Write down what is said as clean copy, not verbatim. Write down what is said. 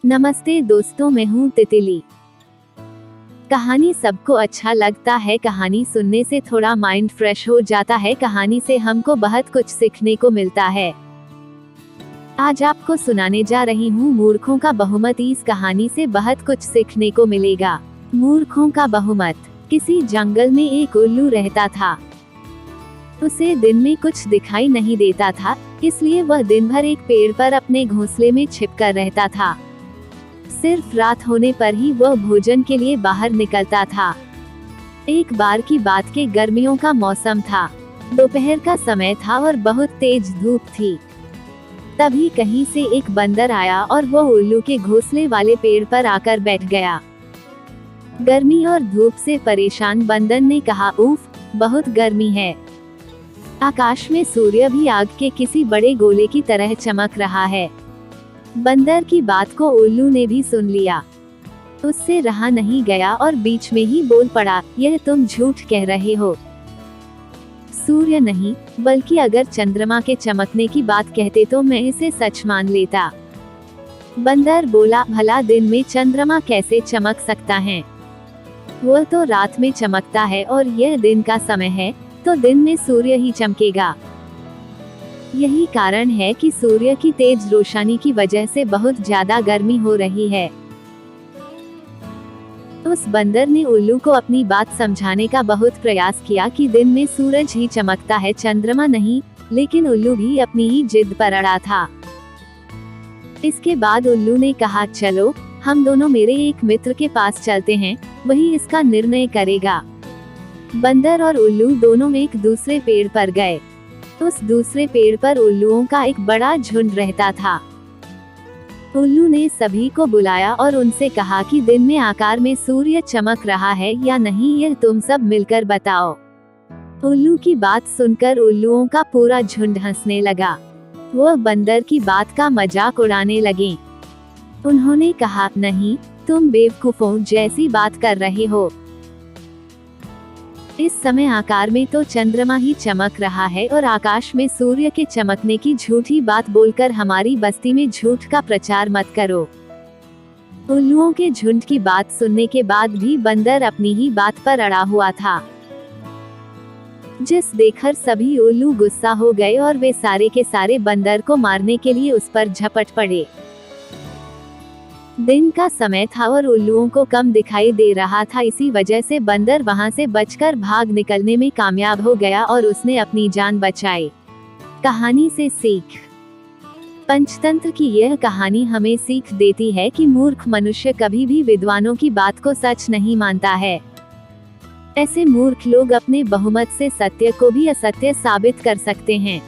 नमस्ते दोस्तों, मैं हूँ तितली। कहानी सबको अच्छा लगता है। कहानी सुनने से थोड़ा माइंड फ्रेश हो जाता है। कहानी से हमको बहुत कुछ सीखने को मिलता है। आज आपको सुनाने जा रही हूँ मूर्खों का बहुमत। इस कहानी से बहुत कुछ सीखने को मिलेगा। मूर्खों का बहुमत। किसी जंगल में एक उल्लू रहता था। उसे दिन में कुछ दिखाई नहीं देता था, इसलिए वह दिन भर एक पेड़ पर अपने घोंसले में छिपकर रहता था। सिर्फ रात होने पर ही वह भोजन के लिए बाहर निकलता था। एक बार की बात के गर्मियों का मौसम था। दोपहर का समय था और बहुत तेज धूप थी। तभी कहीं से एक बंदर आया और वह उल्लू के घोंसले वाले पेड़ पर आकर बैठ गया। गर्मी और धूप से परेशान बंदर ने कहा, उफ, बहुत गर्मी है। आकाश में सूर्य भी आग के किसी बड़े गोले की तरह चमक रहा है। बंदर की बात को उल्लू ने भी सुन लिया। उससे रहा नहीं गया और बीच में ही बोल पड़ा, यह तुम झूठ कह रहे हो। सूर्य नहीं, बल्कि अगर चंद्रमा के चमकने की बात कहते तो मैं इसे सच मान लेता। बंदर बोला, भला दिन में चंद्रमा कैसे चमक सकता है? वह तो रात में चमकता है और यह दिन का समय है, तो दिन में सूर्य ही चमकेगा। यही कारण है कि सूर्य की तेज रोशनी की वजह से बहुत ज्यादा गर्मी हो रही है। उस बंदर ने उल्लू को अपनी बात समझाने का बहुत प्रयास किया कि दिन में सूरज ही चमकता है, चंद्रमा नहीं, लेकिन उल्लू भी अपनी ही जिद पर अड़ा था। इसके बाद उल्लू ने कहा, चलो हम दोनों मेरे एक मित्र के पास चलते हैं, वही इसका निर्णय करेगा। बंदर और उल्लू दोनों एक दूसरे पेड़ पर गए। उस दूसरे पेड़ पर उल्लुओं का एक बड़ा झुंड रहता था। उल्लू ने सभी को बुलाया और उनसे कहा कि दिन में आकार में सूर्य चमक रहा है या नहीं, यह तुम सब मिलकर बताओ। उल्लू की बात सुनकर उल्लुओं का पूरा झुंड हंसने लगा। वह बंदर की बात का मजाक उड़ाने लगे। उन्होंने कहा, नहीं, तुम बेवकूफों जैसी बात कर रहे हो। इस समय आकार में तो चंद्रमा ही चमक रहा है और आकाश में सूर्य के चमकने की झूठी बात बोलकर हमारी बस्ती में झूठ का प्रचार मत करो। उल्लुओं के झुंड की बात सुनने के बाद भी बंदर अपनी ही बात पर अड़ा हुआ था, जिस देखकर सभी उल्लू गुस्सा हो गए और वे सारे के सारे बंदर को मारने के लिए उस पर झपट पड़े। दिन का समय था और उल्लुओं को कम दिखाई दे रहा था, इसी वजह से बंदर वहां से बचकर भाग निकलने में कामयाब हो गया और उसने अपनी जान बचाई। कहानी से सीख। पंचतंत्र की यह कहानी हमें सीख देती है कि मूर्ख मनुष्य कभी भी विद्वानों की बात को सच नहीं मानता है। ऐसे मूर्ख लोग अपने बहुमत से सत्य को भी असत्य साबित कर सकते हैं।